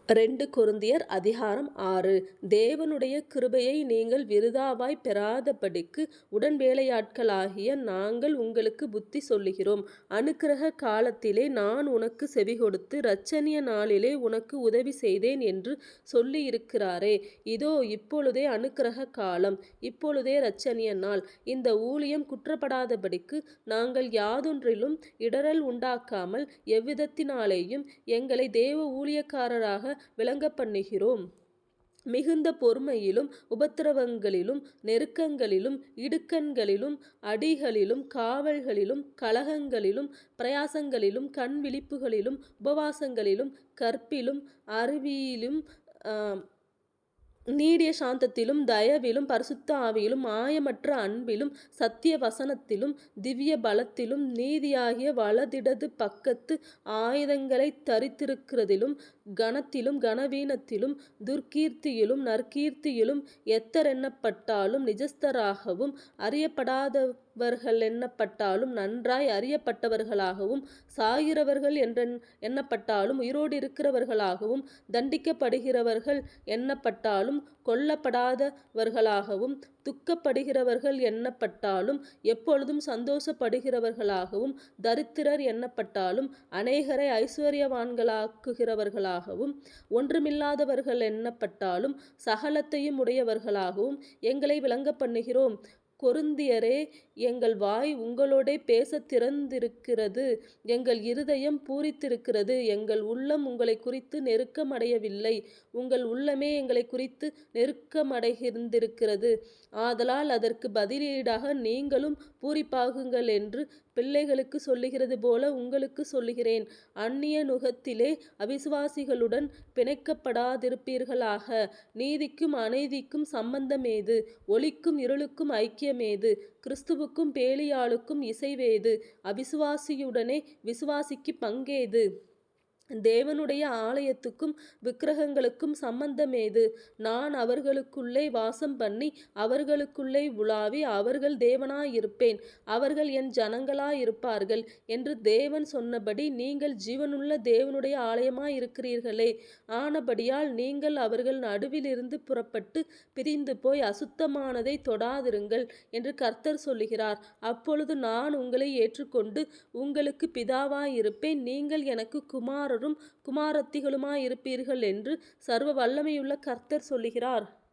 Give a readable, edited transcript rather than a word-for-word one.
2 கொரிந்தியர் அதிகாரம் 6. தேவனுடைய கிருபையை நீங்கள் விருதாவாய்ப் பெறாதபடிக்கு உடன்வேலையாட்களாகிய நாங்கள் உங்களுக்கு புத்தி சொல்லுகிறோம். அனுக்கிரக காலத்திலே நான் உனக்கு செவிகொடுத்து இரட்சணிய நாளிலே உனக்கு உதவி செய்தேன் என்று சொல்லியிருக்கிறாரே. இதோ இப்பொழுதே அனுக்கிரக காலம், இப்பொழுதே இரட்சணிய நாள். இந்த ஊழியம் குற்றப்படாதபடிக்கு நாங்கள் யாதொன்றிலும் இடறல் உண்டாக்காமல் எவ்விதத்தினாலேயும் எங்களை தேவ ஊழியக்காரராக விளங்கப்பண்ணுகிறோம். மிகுந்த பொறுமையிலும் உபத்திரவங்களிலும் நெருக்கங்களிலும் இடுக்கண்களிலும் அடிகளிலும் காவல்களிலும் கலகங்களிலும் பிரயாசங்களிலும் கண்விழிப்புகளிலும் உபவாசங்களிலும் கற்பிலும் அறிவிலும் நீடிய சாந்தத்திலும் தயவிலும் பரிசுத்த ஆவியிலும் மாயமற்ற அன்பிலும் சத்திய வசனத்திலும் திவ்ய பலத்திலும் நீதியாகிய வலதிடது பக்கத்து ஆயுதங்களைத் தரித்திருக்கிறதிலும் கனத்திலும் கனவீனத்திலும் துர்க்கீர்த்தியிலும் நற்கீர்த்தியிலும் எத்தரெண்ணப்பட்டாலும் நிஜஸ்தராகவும் அறியப்படாதவர்களெண்ணப்பட்டாலும் நன்றாய் அறியப்பட்டவர்களாகவும் சாகிறவர்கள் எண்ணப்பட்டாலும் உயிரோடிருக்கிறவர்களாகவும் தண்டிக்கப்படுகிறவர்கள் எண்ணப்பட்டாலும் கொல்லப்படாதவர்களாகவும் துக்கப்படுகிறவர்கள் எண்ணப்பட்டாலும் எப்பொழுதும் சந்தோஷப்படுகிறவர்களாகவும் தரித்திரர் எண்ணப்பட்டாலும் அநேகரை ஐசுவரியவான்களாக்குகிறவர்களாகவும் ஒன்றுமில்லாதவர்கள் எண்ணப்பட்டாலும் சகலத்தையும் உடையவர்களாகவும் எங்களை விளங்கப்பண்ணுகிறோம். கொரிந்தியரே, எங்கள் வாய் உங்களோடே பேசத் திறந்திருக்கிறது, எங்கள் இருதயம் பூரித்திருக்கிறது. எங்கள் உள்ளம் உங்களைக் குறித்து நெருக்கமடையவில்லை, உங்கள் உள்ளமே எங்களைக் குறித்து நெருக்கமடைந்திருக்கிறது. ஆதலால் அதற்கு பதிலீடாக நீங்களும் பூரிப்பாகுங்கள் என்று பிள்ளைகளுக்கு சொல்லுகிறது போல உங்களுக்கு சொல்லுகிறேன். அந்நிய நுகத்திலே அவிசுவாசிகளுடன் பிணைக்கப்படாதிருப்பீர்களாக. நீதிக்கும் அநீதிக்கும் சம்பந்தமேது? ஒளிக்கும் இருளுக்கும் ஐக்கியமேது? கிறிஸ்துவுக்கும் பேலியாளுக்கும் இசைவேது? அவிசுவாசியுடனே விசுவாசிக்குப் பங்கேது? தேவனுடைய ஆலயத்துக்கும் விக்கிரகங்களுக்கும் சம்பந்தமேது? நான் அவர்களுக்குள்ளே வாசம் பண்ணி அவர்களுக்குள்ளே உலாவி அவர்கள் தேவனாயிருப்பேன், அவர்கள் என் ஜனங்களாயிருப்பார்கள் என்று தேவன் சொன்னபடி நீங்கள் ஜீவனுள்ள தேவனுடைய ஆலயமாயிருக்கிறீர்களே. ஆனபடியால் நீங்கள் அவர்கள் நடுவிலிருந்து புறப்பட்டு பிரிந்து போய் அசுத்தமானதை தொடாதிருங்கள் என்று கர்த்தர் சொல்லுகிறார். அப்பொழுது நான் உங்களை ஏற்றுக்கொண்டு உங்களுக்கு பிதாவாயிருப்பேன், நீங்கள் எனக்கு குமாரரும் குமாரத்திகளுமாயிருப்பீர்கள் என்று சர்வ வல்லமையுள்ள கர்த்தர் சொல்லுகிறார்.